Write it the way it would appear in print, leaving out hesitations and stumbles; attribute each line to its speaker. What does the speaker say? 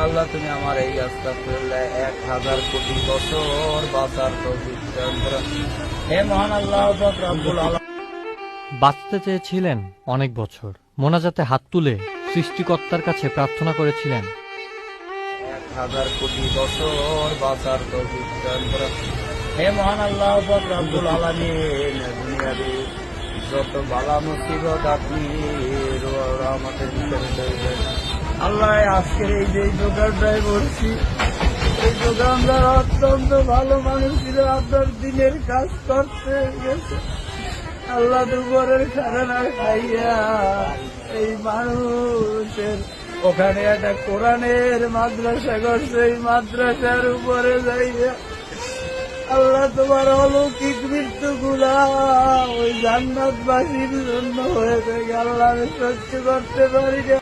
Speaker 1: আল্লাহ তুমি আমার এই আস্তাগফিরুল্লাহ 1000 কোটি বছর বাঁচার তৌফিক দান করো। হে মহান আল্লাহ পাক রব্বুল আলামিন।
Speaker 2: বাঁচতে চেয়েছিলেন অনেক বছর, মোনাজাতে হাত তুলে সৃষ্টিকর্তার কাছে প্রার্থনা করেছিলেন
Speaker 1: 1000 কোটি বছর বাঁচার তৌফিক দান করো। হে মহান আল্লাহ পাক রব্বুল আলামিন, দুনিয়াতে যত বালা মুসিবত আপনি রহমতের ভিতরে দেবেন। আল্লাহ আজকের এই যে দোকানটায় বলছি, এই দোকানদার অত্যন্ত ভালো মানুষ ছিল, আপনার দিনের কাজ করতে গেছে। আল্লাহ দুপুরের খানা খাইয়া এই মানুষের ওখানে একটা কোরআনের মাদ্রাসা করছে, এই মাদ্রাসার উপরে যাইয়া আল্লাহ তোমার অলৌকিক মৃত্যু গুলা ওই জান্নাতবাসীর জন্য হয়ে থাকে। আল্লাহ আমি সহ্য করতে পারি না।